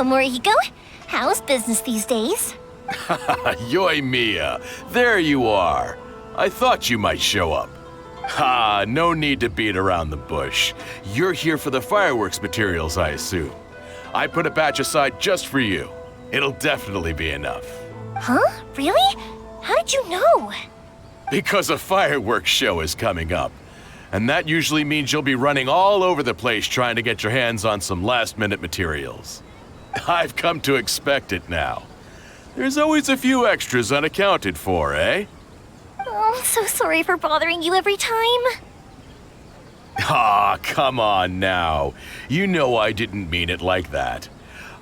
Hello, Morihiko. How's business these days? Yoimiya, there you are. I thought you might show up. Ha, no need to beat around the bush. You're here for the fireworks materials, I assume. I put a batch aside just for you. It'll definitely be enough. Huh? Really? How did you know? Because a fireworks show is coming up. And that usually means you'll be running all over the place trying to get your hands on some last-minute materials. I've come to expect it now. There's always a few extras unaccounted for, eh? Oh, I'm so sorry for bothering you every time. Ah, come on now. You know I didn't mean it like that.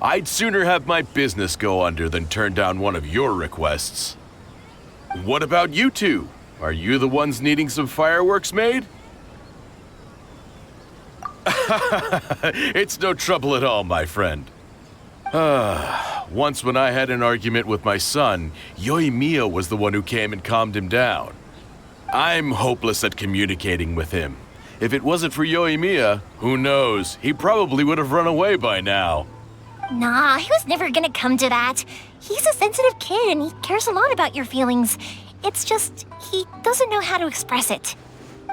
I'd sooner have my business go under than turn down one of your requests. What about you two? Are you the ones needing some fireworks made? It's no trouble at all, my friend. Once when I had an argument with my son, Yoimiya was the one who came and calmed him down. I'm hopeless at communicating with him. If it wasn't for Yoimiya, who knows, he probably would have run away by now. Nah, he was never gonna come to that. He's a sensitive kid and he cares a lot about your feelings. It's just, he doesn't know how to express it.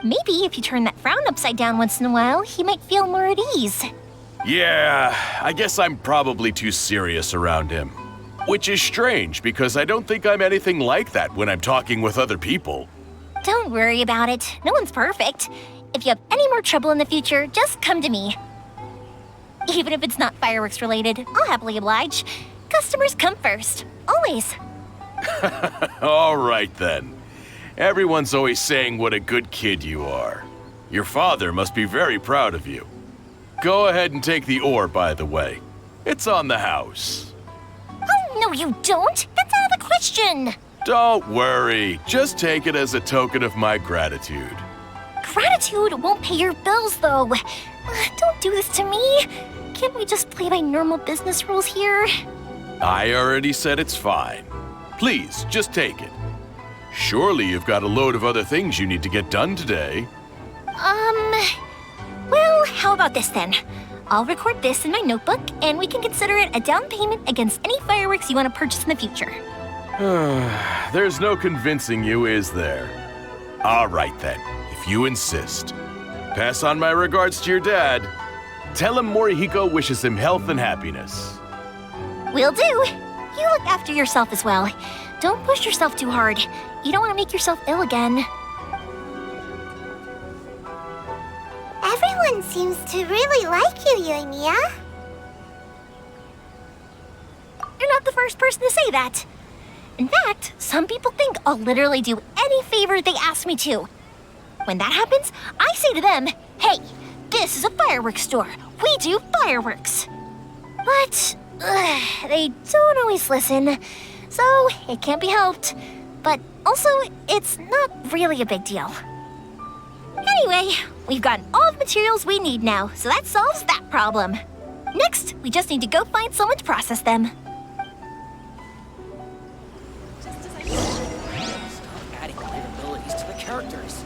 Maybe if you turn that frown upside down once in a while, he might feel more at ease. Yeah, I guess I'm probably too serious around him. Which is strange, because I don't think I'm anything like that when I'm talking with other people. Don't worry about it. No one's perfect. If you have any more trouble in the future, just come to me. Even if it's not fireworks related, I'll happily oblige. Customers come first. Always. All right then. Everyone's always saying what a good kid you are. Your father must be very proud of you. Go ahead and take the ore, by the way. It's on the house. Oh, no you don't. That's out of the question. Don't worry. Just take it as a token of my gratitude. Gratitude won't pay your bills, though. Don't do this to me. Can't we just play by normal business rules here? I already said it's fine. Please, just take it. Surely you've got a load of other things you need to get done today. Well, how about this then? I'll record this in my notebook, and we can consider it a down payment against any fireworks you want to purchase in the future. There's no convincing you, is there? All right then, if you insist. Pass on my regards to your dad. Tell him Morihiko wishes him health and happiness. Will do. You look after yourself as well. Don't push yourself too hard. You don't want to make yourself ill again. Everyone seems to really like you, Yoimiya. You're not the first person to say that. In fact, some people think I'll literally do any favor they ask me to. When that happens, I say to them, hey, this is a fireworks store. We do fireworks. But they don't always listen, so it can't be helped. But also, it's not really a big deal. Anyway, we've gotten all the materials we need now, so that solves that problem. Next, we just need to go find someone to process them. Stop adding abilities to the characters.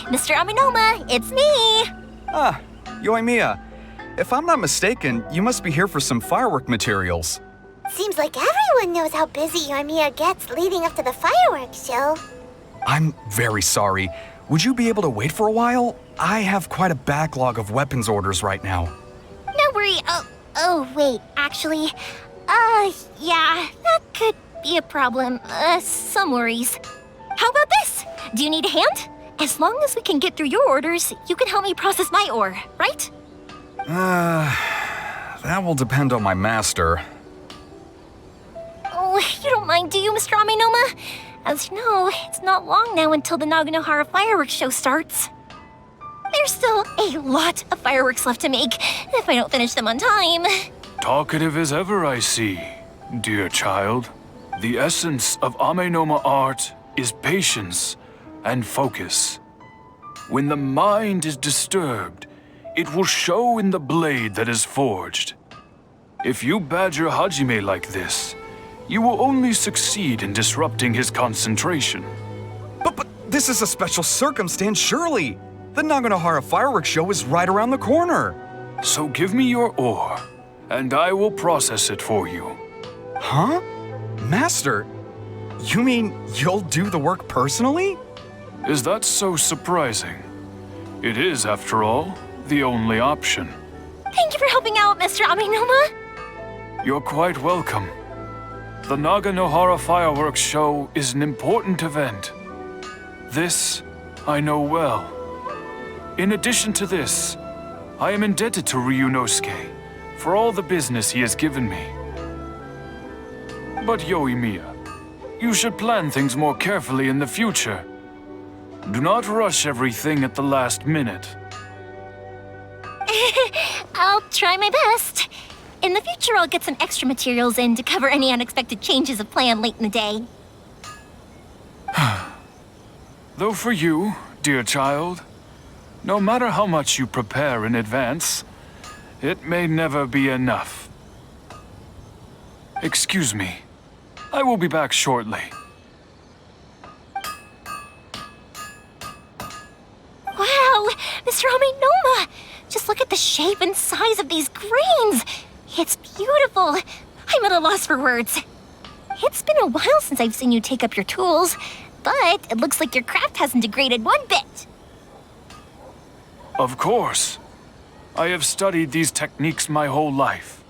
Mr. Aminoma, it's me! Ah, Yoimiya. If I'm not mistaken, you must be here for some firework materials. Seems like everyone knows how busy Yoimiya gets leading up to the fireworks show. I'm very sorry. Would you be able to wait for a while? I have quite a backlog of weapons orders right now. No worry. Oh, wait, actually, yeah, that could be a problem. Some worries. How about this? Do you need a hand? As long as we can get through your orders, you can help me process my ore, right? That will depend on my master. Oh, you don't mind, do you, Mr. Aminoma? As you know, it's not long now until the Naganohara fireworks show starts. There's still a lot of fireworks left to make, if I don't finish them on time. Talkative as ever, I see, dear child. The essence of Amenoma art is patience and focus. When the mind is disturbed, it will show in the blade that is forged. If you badger Hajime like this, you will only succeed in disrupting his concentration. But this is a special circumstance, surely. The Naganohara fireworks show is right around the corner. So give me your ore, and I will process it for you. Huh? Master, you mean you'll do the work personally? Is that so surprising? It is, after all, the only option. Thank you for helping out, Mr. Amenoma. You're quite welcome. The Naganohara fireworks show is an important event. This I know well. In addition to this, I am indebted to Ryunosuke for all the business he has given me. But Yoimiya, you should plan things more carefully in the future. Do not rush everything at the last minute. I'll try my best. In the future, I'll get some extra materials in to cover any unexpected changes of plan late in the day. Though for you, dear child, no matter how much you prepare in advance, it may never be enough. Excuse me. I will be back shortly. Wow, Mr. Amenoma! Just look at the shape and size of these grains! It's beautiful! I'm at a loss for words. It's been a while since I've seen you take up your tools, but it looks like your craft hasn't degraded one bit. Of course. I have studied these techniques my whole life.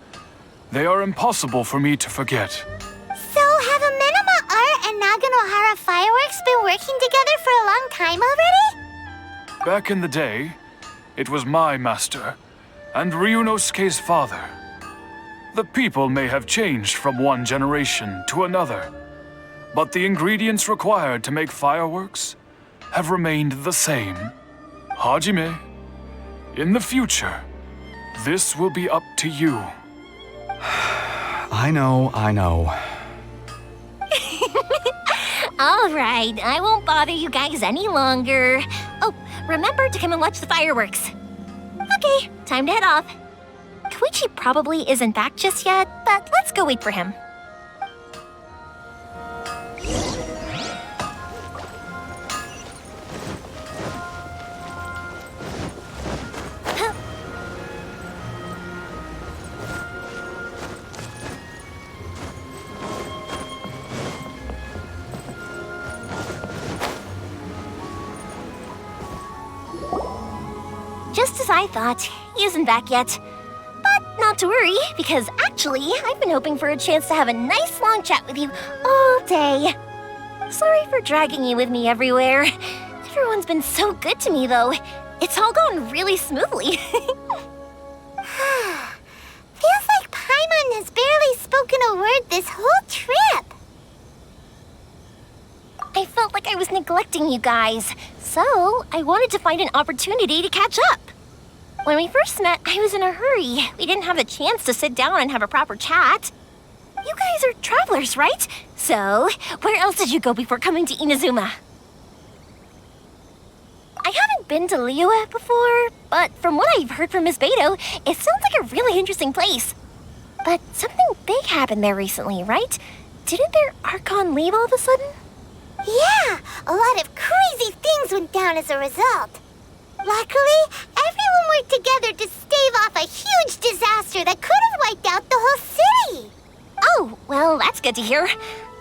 They are impossible for me to forget. So have Amenoma Art and Naganohara Fireworks been working together for a long time already? Back in the day, it was my master and Ryunosuke's father. The people may have changed from one generation to another, but the ingredients required to make fireworks have remained the same. Hajime, in the future, this will be up to you. I know. All right, I won't bother you guys any longer. Oh, remember to come and watch the fireworks. Okay, time to head off. Koichi probably isn't back just yet, but let's go wait for him. Just as I thought, he isn't back yet. But not to worry, because actually, I've been hoping for a chance to have a nice long chat with you all day. Sorry for dragging you with me everywhere. Everyone's been so good to me, though. It's all gone really smoothly. Feels like Paimon has barely spoken a word this whole trip. I felt like I was neglecting you guys, so I wanted to find an opportunity to catch up. When we first met, I was in a hurry. We didn't have a chance to sit down and have a proper chat. You guys are travelers, right? So, where else did you go before coming to Inazuma? I haven't been to Liyue before, but from what I've heard from Miss Beto, it sounds like a really interesting place. But something big happened there recently, right? Didn't their Archon leave all of a sudden? Yeah, a lot of crazy things went down as a result. Luckily, everyone worked together to stave off a huge disaster that could have wiped out the whole city. Oh, well, that's good to hear.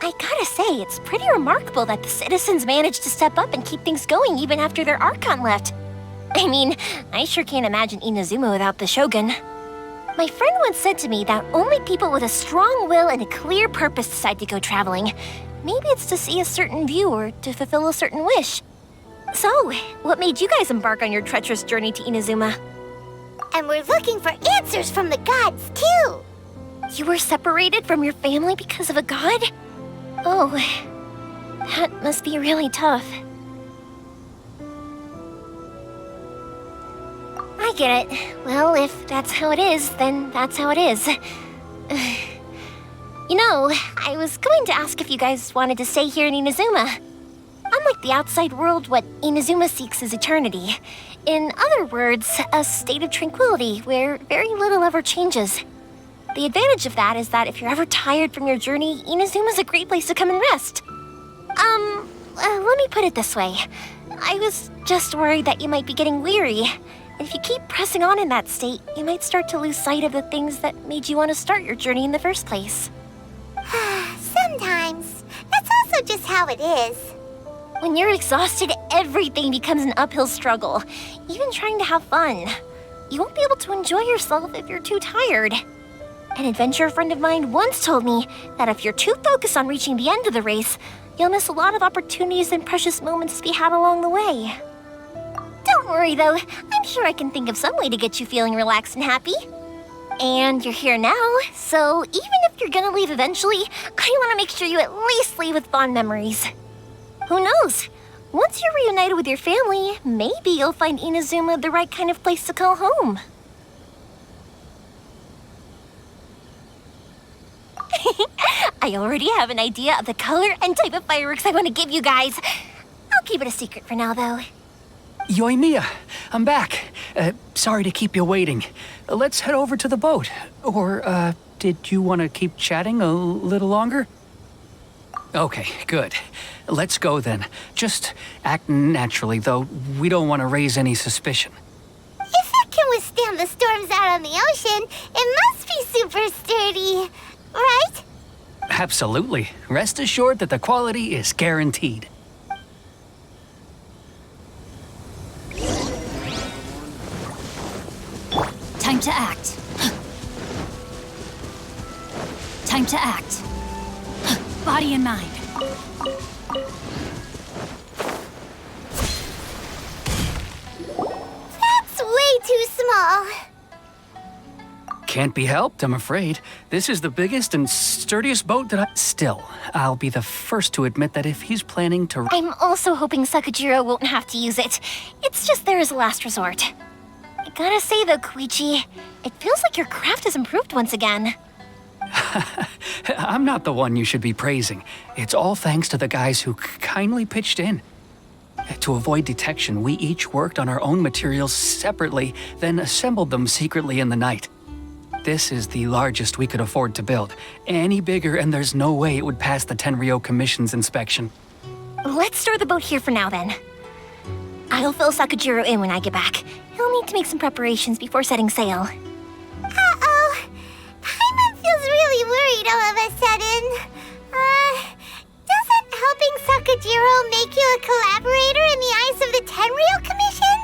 I gotta say, it's pretty remarkable that the citizens managed to step up and keep things going even after their Archon left. I mean, I sure can't imagine Inazuma without the Shogun. My friend once said to me that only people with a strong will and a clear purpose decide to go traveling. Maybe it's to see a certain view or to fulfill a certain wish. So, what made you guys embark on your treacherous journey to Inazuma? And we're looking for answers from the gods, too. You were separated from your family because of a god? Oh, that must be really tough. I get it. Well, if that's how it is, then that's how it is. You know, I was going to ask if you guys wanted to stay here in Inazuma. Unlike the outside world, what Inazuma seeks is eternity. In other words, a state of tranquility where very little ever changes. The advantage of that is that if you're ever tired from your journey, Inazuma's a great place to come and rest. Let me put it this way. I was just worried that you might be getting weary. And if you keep pressing on in that state, you might start to lose sight of the things that made you want to start your journey in the first place. Sometimes. That's also just how it is. When you're exhausted, everything becomes an uphill struggle, even trying to have fun. You won't be able to enjoy yourself if you're too tired. An adventurer friend of mine once told me that if you're too focused on reaching the end of the race, you'll miss a lot of opportunities and precious moments to be had along the way. Don't worry though, I'm sure I can think of some way to get you feeling relaxed and happy. And you're here now, so even if you're gonna leave eventually, I want to make sure you at least leave with fond memories. Who knows? Once you're reunited with your family, maybe you'll find Inazuma the right kind of place to call home. I already have an idea of the color and type of fireworks I want to give you guys. I'll keep it a secret for now, though. Yoimiya, I'm back. Sorry to keep you waiting. Let's head over to the boat. Or, did you want to keep chatting a little longer? Okay, good. Let's go then. Just act naturally, though. We don't want to raise any suspicion. If it can withstand the storms out on the ocean, it must be super sturdy, right? Absolutely. Rest assured that the quality is guaranteed. Time to act. Time to act. Body and mind. That's way too small. Can't be helped, I'm afraid. This is the biggest and sturdiest boat that I... Still, I'll be the first to admit that if he's planning to... I'm also hoping Sakajiro won't have to use it. It's just there as a last resort. I gotta say though, Koichi, it feels like your craft has improved once again. I'm not the one you should be praising. It's all thanks to the guys who kindly pitched in. To avoid detection, we each worked on our own materials separately, then assembled them secretly in the night. This is the largest we could afford to build. Any bigger and there's no way it would pass the Tenryou Commission's inspection. Let's store the boat here for now then. I'll fill Sakajiro in when I get back. He'll need to make some preparations before setting sail. Uh-oh. Paimon feels really worried all of a sudden. Doesn't helping Sakajiro make you a collaborator in the eyes of the Tenryou Commission?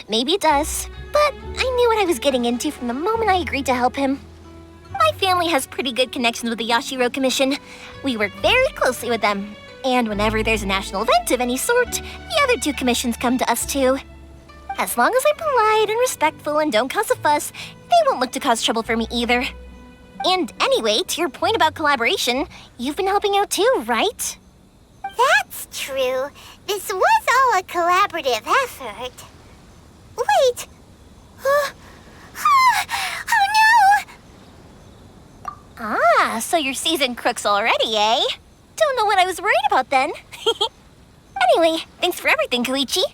Maybe it does, but I knew what I was getting into from the moment I agreed to help him. My family has pretty good connections with the Yashiro Commission. We work very closely with them. And whenever there's a national event of any sort, the other two commissions come to us too. As long as I'm polite and respectful and don't cause a fuss, they won't look to cause trouble for me either. And anyway, to your point about collaboration, you've been helping out too, right? That's true. This was all a collaborative effort. Wait! Oh no! Ah, so you're seasoned crooks already, eh? Don't know what I was worried about then. Anyway, thanks for everything, Koichi.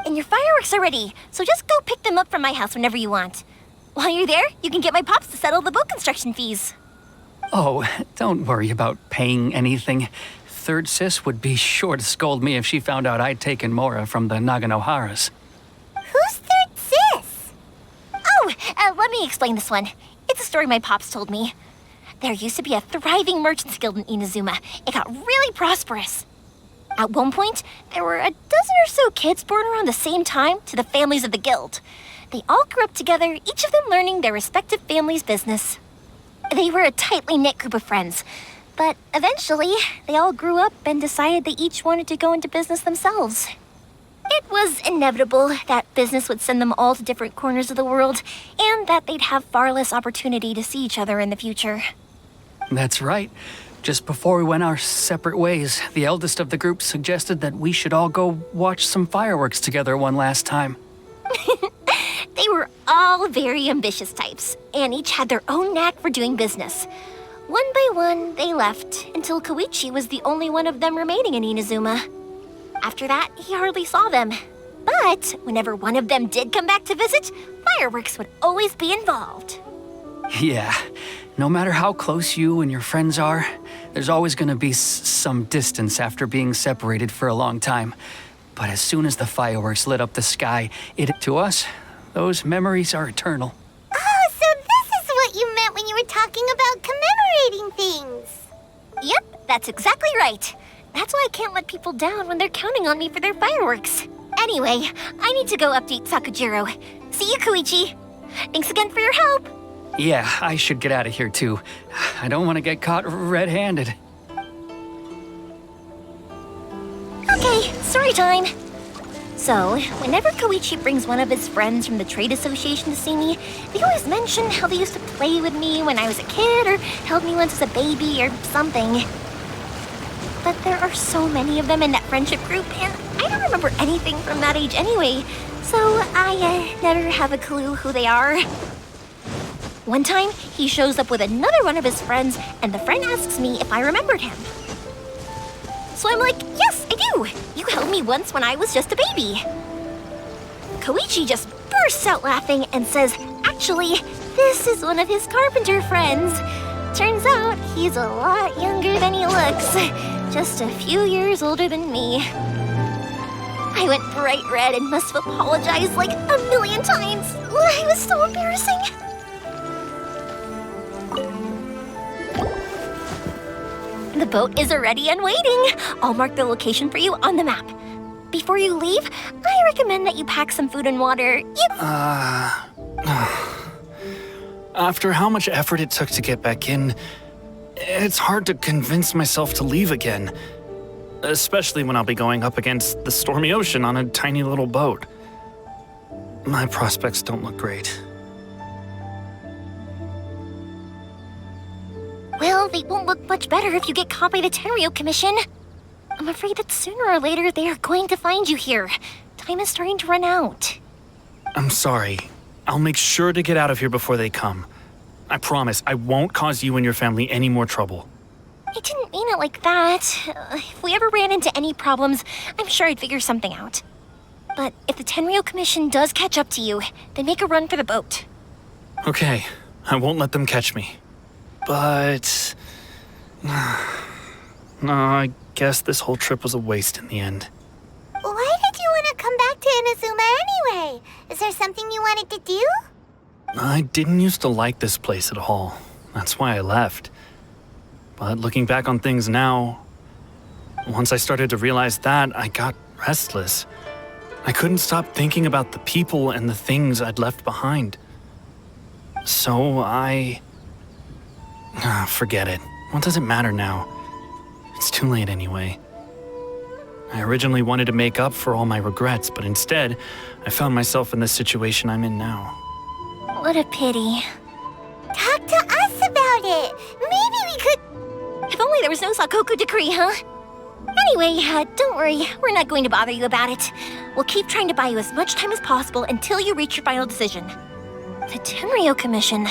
And your fireworks are ready, so just go pick them up from my house whenever you want. While you're there, you can get my pops to settle the boat construction fees. Oh, don't worry about paying anything. Third Sis would be sure to scold me if she found out I'd taken Mora from the Naganoharas. Who's Third Sis? Oh, let me explain this one. It's a story my pops told me. There used to be a thriving merchants guild in Inazuma. It got really prosperous. At one point, there were a dozen or so kids born around the same time to the families of the guild. They all grew up together, each of them learning their respective family's business. They were a tightly knit group of friends, but eventually, they all grew up and decided they each wanted to go into business themselves. It was inevitable that business would send them all to different corners of the world, and that they'd have far less opportunity to see each other in the future. That's right. Just before we went our separate ways, the eldest of the group suggested that we should all go watch some fireworks together one last time. They were all very ambitious types, and each had their own knack for doing business. One by one, they left, until Koichi was the only one of them remaining in Inazuma. After that, he hardly saw them. But whenever one of them did come back to visit, fireworks would always be involved. Yeah, no matter how close you and your friends are, there's always gonna be some distance after being separated for a long time. But as soon as the fireworks lit up the sky, to us, those memories are eternal. Oh, so this is what you meant when you were talking about commemorating things. Yep, that's exactly right. That's why I can't let people down when they're counting on me for their fireworks. Anyway, I need to go update Sakujiro. See you, Koichi. Thanks again for your help. Yeah, I should get out of here too. I don't want to get caught red-handed. Okay, story time. So, whenever Koichi brings one of his friends from the trade association to see me, they always mention how they used to play with me when I was a kid or held me once as a baby or something. But there are so many of them in that friendship group, and I don't remember anything from that age anyway, so I never have a clue who they are. One time, he shows up with another one of his friends, and the friend asks me if I remembered him. So I'm like, yes, I do. You held me once when I was just a baby. Koichi just bursts out laughing and says, actually, this is one of his carpenter friends. Turns out he's a lot younger than he looks, just a few years older than me. I went bright red and must have apologized like a million times. It was so embarrassing. The boat is ready and waiting. I'll mark the location for you on the map. Before you leave, I recommend that you pack some food and water. After how much effort it took to get back in, it's hard to convince myself to leave again. Especially when I'll be going up against the stormy ocean on a tiny little boat. My prospects don't look great. Well, they won't look much better if you get caught by the Tenryo Commission. I'm afraid that sooner or later they are going to find you here. Time is starting to run out. I'm sorry. I'll make sure to get out of here before they come. I promise I won't cause you and your family any more trouble. I didn't mean it like that. If we ever ran into any problems, I'm sure I'd figure something out. But if the Tenryo Commission does catch up to you, then make a run for the boat. Okay, I won't let them catch me. But... no, I guess this whole trip was a waste in the end. Why did you want to come back to Inazuma anyway? Is there something you wanted to do? I didn't used to like this place at all. That's why I left. But looking back on things now, once I started to realize that, I got restless. I couldn't stop thinking about the people and the things I'd left behind. So forget it. What does it matter now? It's too late anyway. I originally wanted to make up for all my regrets, but instead, I found myself in the situation I'm in now. What a pity. Talk to us about it. Maybe we could... If only there was no Sakoku decree, huh? Anyway, don't worry. We're not going to bother you about it. We'll keep trying to buy you as much time as possible until you reach your final decision. The Tenryo Commission.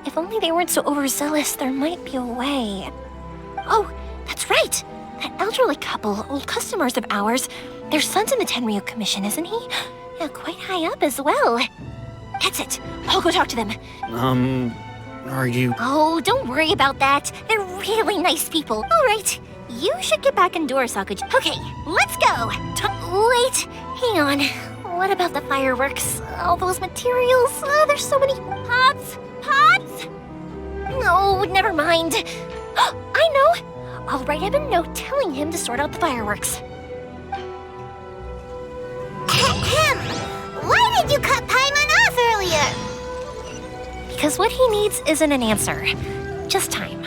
If only they weren't so overzealous, there might be a way. Oh, that's right. That elderly couple, old customers of ours, their son's in the Tenryo Commission, isn't he? Yeah, quite high up as well. That's it. I'll go talk to them. Are you... Oh, don't worry about that. They're really nice people. All right. You should get back indoors, Sakuji. Okay, let's go. Wait, hang on. What about the fireworks? All those materials? There's so many pots. Pots? No, never mind. I know. I'll write him a note telling him to sort out the fireworks. Why did you cut Paimon off earlier? Because what he needs isn't an answer, just time.